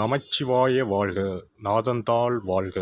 நமச்சிவாய வாழ்க. நாதந்தாள் வாழ்க.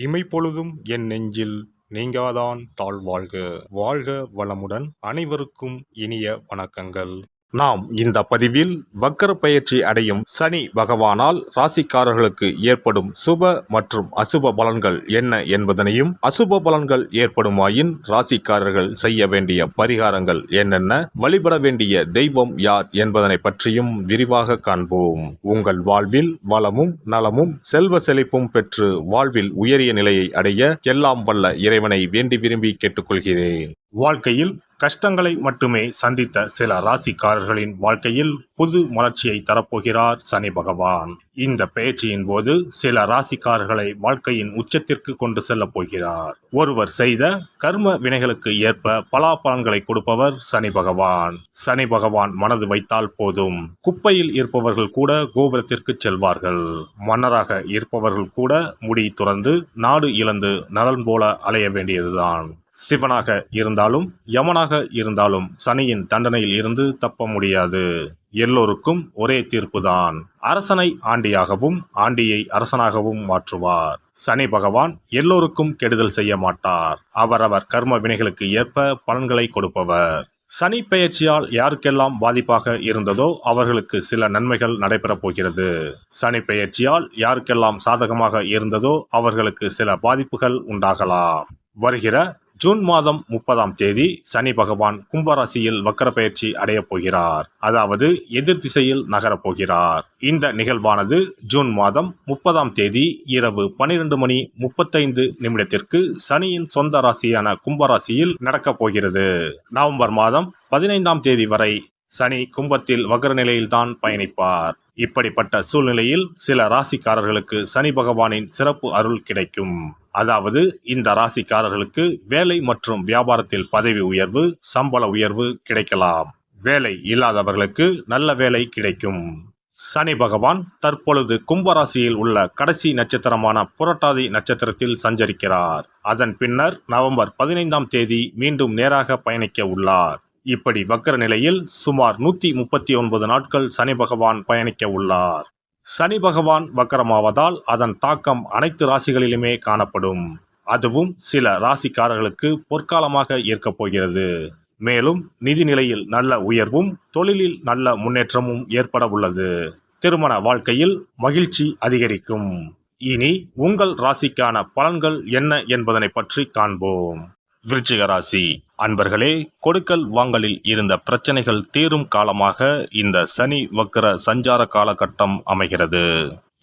இமைப்பொழுதும் என் நெஞ்சில் நீங்காதான் தாழ் வாழ்க. வாழ்க வளமுடன். அனைவருக்கும் இனிய வணக்கங்கள். நாம் இந்த பதிவில் வக்கர பயிற்சி அடையும் சனி பகவானால் ராசிக்காரர்களுக்கு ஏற்படும் சுப மற்றும் அசுப பலன்கள் என்ன என்பதனையும், அசுப பலன்கள் ஏற்படுமாயின் ராசிக்காரர்கள் செய்ய வேண்டிய பரிகாரங்கள் என்னென்ன, வழிபட வேண்டிய தெய்வம் யார் என்பதனை பற்றியும் விரிவாக காண்போம். உங்கள் வாழ்வில் வளமும் நலமும் செல்வ செழிப்பும் பெற்று வாழ்வில் உயரிய நிலையை அடைய எல்லாம் வல்ல இறைவனை வேண்டி விரும்பி கேட்டுக்கொள்கிறேன். வாழ்க்கையில் கஷ்டங்களை மட்டுமே சந்தித்த சில ராசிக்காரர்களின் வாழ்க்கையில் புது மலர்ச்சியை தரப்போகிறார் சனி பகவான். இந்த பயிற்சியின் போது சில ராசிக்காரர்களை வாழ்க்கையின் உச்சத்திற்கு கொண்டு செல்ல போகிறார். ஒருவர் செய்த கர்ம வினைகளுக்கு ஏற்ப பலாபலன்களை கொடுப்பவர் சனி பகவான். சனி பகவான் மனது வைத்தால் போதும், குப்பையில் இருப்பவர்கள் கூட கோபுரத்திற்கு செல்வார்கள். மன்னராக இருப்பவர்கள் கூட முடி துறந்து நாடு இழந்து நலன் போல அலைய வேண்டியதுதான். சிவனாக இருந்தாலும் யமனாக இருந்தாலும் சனியின் தண்டனையில் இருந்து தப்ப முடியாது. எல்லோருக்கும் ஒரே தீர்ப்புதான். அரசனை ஆண்டியாகவும் ஆண்டியை அரசனாகவும் மாற்றுவார். சனி பகவான் எல்லோருக்கும் கெடுதல் செய்ய மாட்டார். அவரவர் கர்ம வினைகளுக்கு ஏற்ப பலன்களை கொடுப்பவர். சனி பெயர்ச்சியால் யாருக்கெல்லாம் பாதிப்பாக இருந்ததோ அவர்களுக்கு சில நன்மைகள் நடைபெறப் போகிறது. சனி பெயர்ச்சியால் யாருக்கெல்லாம் சாதகமாக இருந்ததோ அவர்களுக்கு சில பாதிப்புகள் உண்டாகலாம். வருகிற ஜூன் மாதம் 30ஆம் தேதி சனி பகவான் கும்பராசியில் வக்கர பயிற்சி அடையப் போகிறார். அதாவது எதிர் திசையில் நகரப் போகிறார். இந்த நிகழ்வானது ஜூன் மாதம் 30ஆம் தேதி இரவு 12:35 சனியின் சொந்த ராசியான கும்பராசியில் நடக்கப் போகிறது. நவம்பர் மாதம் 15ஆம் தேதி வரை சனி கும்பத்தில் வக்ர நிலையில்தான் பயணிப்பார். இப்படிப்பட்ட சூழ்நிலையில் சில ராசிக்காரர்களுக்கு சனி பகவானின் சிறப்பு அருள் கிடைக்கும். அதாவது இந்த ராசிக்காரர்களுக்கு வேலை மற்றும் வியாபாரத்தில் பதவி உயர்வு, சம்பள உயர்வு கிடைக்கலாம். வேலை இல்லாதவர்களுக்கு நல்ல வேலை கிடைக்கும். சனி பகவான் தற்பொழுது கும்பராசியில் உள்ள கடைசி நட்சத்திரமான புரட்டாதி நட்சத்திரத்தில் சஞ்சரிக்கிறார். அதன் பின்னர் நவம்பர் 15ஆம் தேதி மீண்டும் நேராக பயணிக்க உள்ளார். இப்படி வக்கர நிலையில் சுமார் 139 நாட்கள் சனி பகவான் பயணிக்க உள்ளார். சனி பகவான் வக்கரமாவதால் அதன் தாக்கம் அனைத்து ராசிகளிலுமே காணப்படும். அதுவும் சில ராசிக்காரர்களுக்கு பொற்காலமாக இருக்கப் போகிறது. மேலும் நிதி நிலையில் நல்ல உயர்வும் தொழிலில் நல்ல முன்னேற்றமும் ஏற்பட உள்ளது. திருமண வாழ்க்கையில் மகிழ்ச்சி அதிகரிக்கும். இனி உங்கள் ராசிக்கான பலன்கள் என்ன என்பதனை பற்றி காண்போம். விருச்சிக ராசி அன்பர்களே, கொடுக்கல் வாங்கலில் இருந்த பிரச்சனைகள் தீரும் காலமாக இந்த சனி வக்கர சஞ்சார காலகட்டம் அமைகிறது.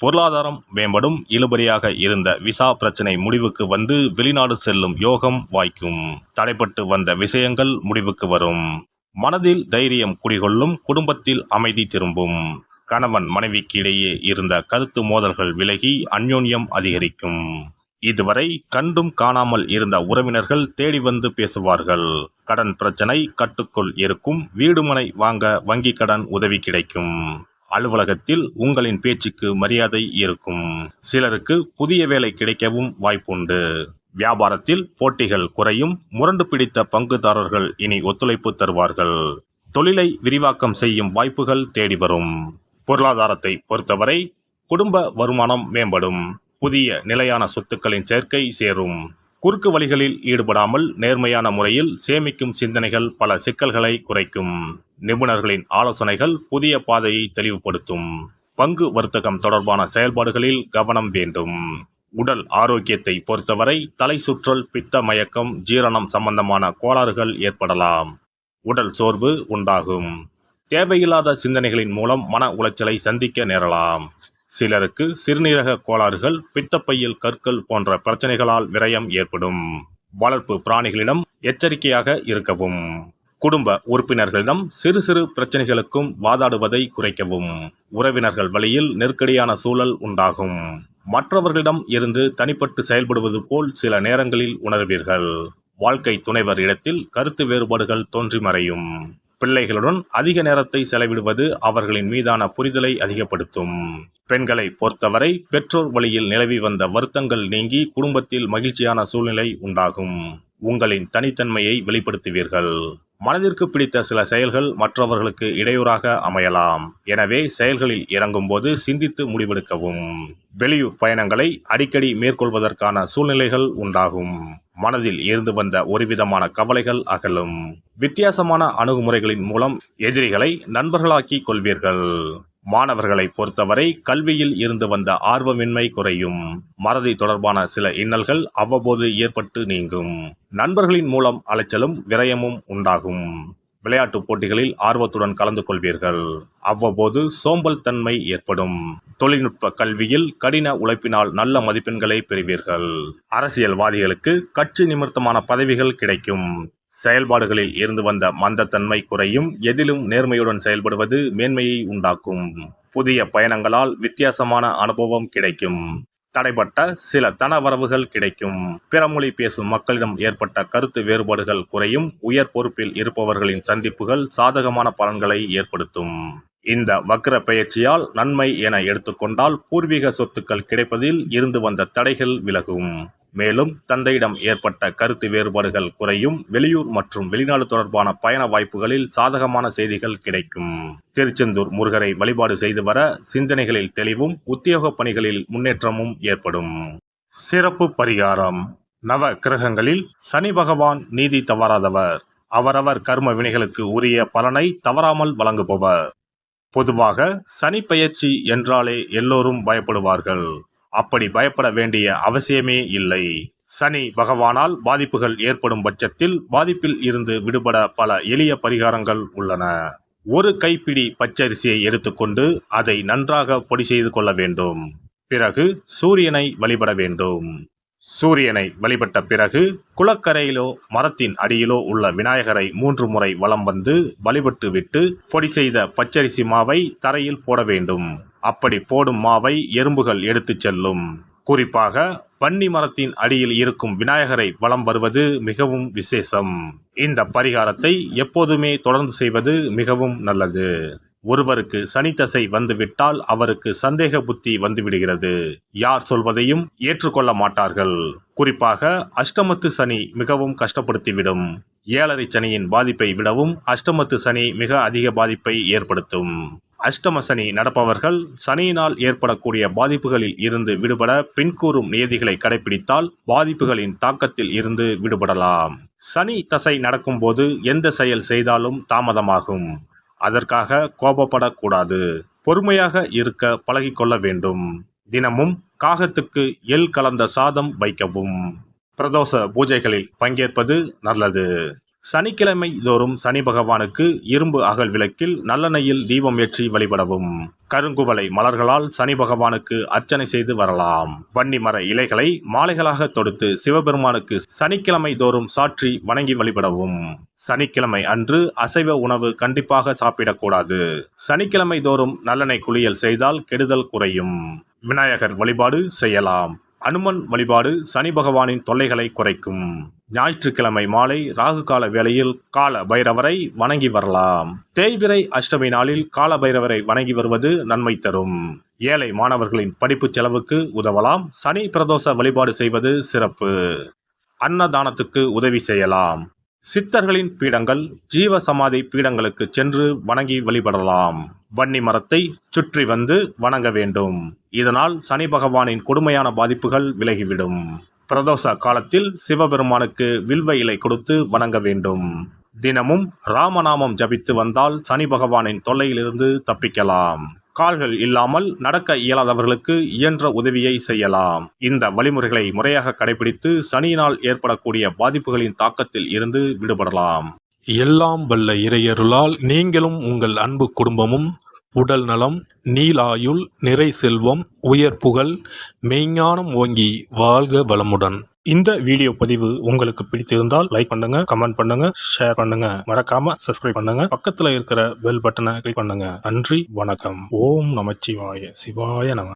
பொருளாதாரம் மேம்படும். இழுபறியாக இருந்த விசா பிரச்சனை முடிவுக்கு வந்து வெளிநாடு செல்லும் யோகம் வாய்க்கும். தடைப்பட்டு வந்த விஷயங்கள் முடிவுக்கு வரும். மனதில் தைரியம் குடிகொள்ளும். குடும்பத்தில் அமைதி திரும்பும். கணவன் மனைவிக்கு இடையே இருந்த கருத்து மோதல்கள் விலகி அந்யோன்யம் அதிகரிக்கும். இதுவரை கண்டும் காணாமல் இருந்த உறவினர்கள் தேடி வந்து பேசுவார்கள். கடன் பிரச்சனை கட்டுக்குள் இருக்கும். வீடுமனை வாங்க வங்கி கடன் உதவி கிடைக்கும். அலுவலகத்தில் உங்களின் பேச்சுக்கு மரியாதை இருக்கும். சிலருக்கு புதிய வேலை கிடைக்கவும் வாய்ப்புண்டு. வியாபாரத்தில் போட்டிகள் குறையும். முரண்டு பிடித்த பங்குதாரர்கள் இனி ஒத்துழைப்பு தருவார்கள். தொழிலை விரிவாக்கம் செய்யும் வாய்ப்புகள் தேடி வரும். பொருளாதாரத்தை பொறுத்தவரை குடும்ப வருமானம் மேம்படும். புதிய நிலையான சொத்துக்களின் சேர்க்கை சேரும். குறுக்கு வழிகளில் ஈடுபடாமல் நேர்மையான முறையில் சேமிக்கும் சிந்தனைகள் பல சிக்கல்களை குறைக்கும். நிபுணர்களின் ஆலோசனைகள் புதிய பாதையை தெளிவுபடுத்தும். பங்கு வர்த்தகம் தொடர்பான செயல்பாடுகளில் கவனம் வேண்டும். உடல் ஆரோக்கியத்தை பொறுத்தவரை தலை சுற்றல், பித்த மயக்கம், ஜீரணம் சம்பந்தமான கோளாறுகள் ஏற்படலாம். உடல் சோர்வு உண்டாகும். தேவையில்லாத சிந்தனைகளின் மூலம் மன உளைச்சலை சந்திக்க நேரலாம். சிலருக்கு சிறுநீரக கோளாறுகள், பித்தப்பையில் கற்கள் போன்ற பிரச்சனைகளால் விரயம் ஏற்படும். வளர்ப்பு பிராணிகளிடம் எச்சரிக்கையாக இருக்கவும். குடும்ப உறுப்பினர்களிடம் சிறு சிறு பிரச்சனைகளுக்கும் வாதாடுவதை குறைக்கவும். உறவினர்கள் வழியில் நெருக்கடியான சூழல் உண்டாகும். மற்றவர்களிடம் இருந்து தனிப்பட்டு செயல்படுவது போல் சில நேரங்களில் உணர்வீர்கள். வாழ்க்கை துணைவர் இடத்தில் கருத்து வேறுபாடுகள் தோன்றி மறையும். பிள்ளைகளுடன் அதிக நேரத்தை செலவிடுவது அவர்களின் மீதான புரிதலை அதிகப்படுத்தும். பெண்களை பொறுத்தவரை பெற்றோர் வழியில் நிலவி வந்த வருத்தங்கள் நீங்கி குடும்பத்தில் மகிழ்ச்சியான சூழ்நிலை உண்டாகும். உங்களின் தனித்தன்மையை வெளிப்படுத்துவீர்கள். மனதிற்கு பிடித்த சில செயல்கள் மற்றவர்களுக்கு இடையூறாக அமையலாம். எனவே செயல்களில் இறங்கும்போது சிந்தித்து முடிவெடுக்கவும். வெளியூர் பயணங்களை அடிக்கடி மேற்கொள்வதற்கான சூழ்நிலைகள் உண்டாகும். மனதில் இருந்து வந்த ஒருவிதமான கவலைகள் அகலும். வித்தியாசமான அணுகுமுறைகளின் மூலம் எதிரிகளை நண்பர்களாக்கிக் கொள்வீர்கள். மாணவர்களை பொறுத்தவரை கல்வியில் இருந்து வந்த ஆர்வமின்மை குறையும். மறதி தொடர்பான சில இன்னல்கள் அவ்வப்போது ஏற்பட்டு நீங்கும். நண்பர்களின் மூலம் அலைச்சலும் விரயமும் உண்டாகும். விளையாட்டுப் போட்டிகளில் ஆர்வத்துடன் கலந்து கொள்வீர்கள். அவ்வப்போது சோம்பல் தன்மை ஏற்படும். தொழில்நுட்ப கல்வியில் கடின உழைப்பினால் நல்ல மதிப்பெண்களை பெறுவீர்கள். அரசியல்வாதிகளுக்கு கட்சி நிமித்தமான பதவிகள் கிடைக்கும். செயல்பாடுகளில் இருந்து வந்த மந்தத்தன்மை குறையும். எதிலும் நேர்மையுடன் செயல்படுவது மேன்மையை உண்டாக்கும். புதிய பயணங்களால் வித்தியாசமான அனுபவம் கிடைக்கும். தடைப்பட்ட சில தனவரவுகள் கிடைக்கும். பிற மொழி பேசும் மக்களிடம் ஏற்பட்ட கருத்து வேறுபாடுகள் குறையும். உயர் பொறுப்பில் இருப்பவர்களின் சந்திப்புகள் சாதகமான பலன்களை ஏற்படுத்தும். இந்த வக்ர பெயர்ச்சியால் நன்மை என எடுத்துக்கொண்டால் பூர்வீக சொத்துக்கள் கிடைப்பதில் இருந்து வந்த தடைகள் விலகும். மேலும் தந்தையிடம் ஏற்பட்ட கருத்து வேறுபாடுகள் குறையும். வெளியூர் மற்றும் வெளிநாடு தொடர்பான பயண வாய்ப்புகளில் சாதகமான செய்திகள் கிடைக்கும். திருச்செந்தூர் முருகரை வழிபாடு செய்து வர சிந்தனைகளில் தெளிவும் உத்தியோக பணிகளில் முன்னேற்றமும் ஏற்படும். சிறப்பு பரிகாரம். நவ கிரகங்களில் சனி பகவான் நீதி தவறாதவர். அவரவர் கர்ம வினைகளுக்கு உரிய பலனை தவறாமல் வழங்குபவர். பொதுவாக சனி பெயர்ச்சி என்றாலே எல்லோரும் பயப்படுவார்கள். அப்படி பயப்பட வேண்டிய அவசியமே இல்லை. சனி பகவானால் பாதிப்புகள் ஏற்படும் பட்சத்தில் பாதிப்பில் இருந்து விடுபட பல எளிய பரிகாரங்கள் உள்ளன. ஒரு கைப்பிடி பச்சரிசியை எடுத்துக்கொண்டு அதை நன்றாக பொடி செய்து கொள்ள வேண்டும். பிறகு சூரியனை வழிபட வேண்டும். சூரியனை வழிபட்ட பிறகு குளக்கரையிலோ மரத்தின் அடியிலோ உள்ள விநாயகரை 3 முறை வலம் வந்து வழிபட்டு விட்டு பொடி செய்த பச்சரிசி மாவை தரையில் போட வேண்டும். அப்படி போடும் மாவை எறும்புகள் எடுத்துச் செல்லும். குறிப்பாக வன்னி மரத்தின் அடியில் இருக்கும் விநாயகரை வலம் வருவது மிகவும் விசேஷம். இந்த பரிகாரத்தை எப்போதுமே தொடர்ந்து செய்வது மிகவும் நல்லது. ஒருவருக்கு சனி தசை வந்துவிட்டால் அவருக்கு சந்தேக புத்தி வந்துவிடுகிறது. யார் சொல்வதையும் ஏற்றுக்கொள்ள மாட்டார்கள். குறிப்பாக அஷ்டமத்து சனி மிகவும் கஷ்டப்படுத்திவிடும். 7.5 சனியின் பாதிப்பை விடவும் அஷ்டமத்து சனி மிக அதிக பாதிப்பை ஏற்படுத்தும். அஷ்டம சனி நடப்பவர்கள் சனியினால் ஏற்படக்கூடிய பாதிப்புகளில் இருந்து விடுபட பின்கூறும் நியதிகளை கடைபிடித்தால் பாதிப்புகளின் தாக்கத்தில் இருந்து விடுபடலாம். சனி தசை நடக்கும்போது எந்த செயல் செய்தாலும் தாமதமாகும். அதற்காக கோபப்படக்கூடாது. பொறுமையாக இருக்க பழகிக்கொள்ள வேண்டும். தினமும் காகத்துக்கு எள் கலந்த சாதம் வைக்கவும். பிரதோஷ பூஜைகளில் பங்கேற்பது நல்லது. சனிக்கிழமை தோறும் சனி பகவானுக்கு இரும்பு அகல் விளக்கில் நல்லெண்ணெயில் தீபம் ஏற்றி வழிபடவும். கருங்குவளை மலர்களால் சனி பகவானுக்கு அர்ச்சனை செய்து வரலாம். வன்னி மர இலைகளை மாலைகளாக தொடுத்து சிவபெருமானுக்கு சனிக்கிழமை தோறும் சாற்றி வணங்கி வழிபடவும். சனிக்கிழமை அன்று அசைவ உணவு கண்டிப்பாக சாப்பிடக்கூடாது. சனிக்கிழமை தோறும் நல்லெண்ணெய் குளியல் செய்தால் கெடுதல் குறையும். விநாயகர் வழிபாடு செய்யலாம். அனுமன் வழிபாடு சனி பகவானின் தொல்லைகளை குறைக்கும். ஞாயிற்றுக்கிழமை மாலை ராகு கால வேளையில் கால பைரவரை வணங்கி வரலாம். தேய்பிறை அஷ்டமி நாளில் கால பைரவரை வணங்கி வருவது நன்மை தரும். ஏழை மாணவர்களின் படிப்பு செலவுக்கு உதவலாம். சனி பிரதோஷ வழிபாடு செய்வது சிறப்பு. அன்னதானத்துக்கு உதவி செய்யலாம். சித்தர்களின் பீடங்கள் ஜீவ சமாதி பீடங்களுக்கு சென்று வணங்கி வழிபடலாம். வன்னி மரத்தை சுற்றி வந்து வணங்க வேண்டும். இதனால் சனி பகவானின் கொடுமையான பாதிப்புகள் விலகிவிடும். பிரதோஷ காலத்தில் சிவபெருமானுக்கு வில்வ இலை கொடுத்து வணங்க வேண்டும். தினமும் ராமநாமம் ஜபித்து வந்தால் சனி பகவானின் தொல்லையிலிருந்து தப்பிக்கலாம். கால்கள் இல்லாமல் நடக்க இயலாதவர்களுக்கு இயன்ற உதவியை செய்யலாம். இந்த வழிமுறைகளை முறையாக கடைபிடித்து சனியினால் ஏற்படக்கூடிய பாதிப்புகளின் தாக்கத்தில் இருந்து விடுபடலாம். எல்லாம் வல்ல இறையருளால் நீங்களும் உங்கள் அன்பு குடும்பமும் உடல் நலம், நீலாயுள், நிறை செல்வம், உயர் புகழ், மெய்ஞானம் ஓங்கி வாழ்க வளமுடன். இந்த வீடியோ பதிவு உங்களுக்கு பிடித்திருந்தால் லைக் பண்ணுங்க, கமெண்ட் பண்ணுங்க, ஷேர் பண்ணுங்க. மறக்காம சப்ஸ்கிரைப் பண்ணுங்க. பக்கத்துல இருக்கிற பெல் பட்டனை கிளிக் பண்ணுங்க. நன்றி, வணக்கம். ஓம் நமச்சிவாய. சிவாய நம.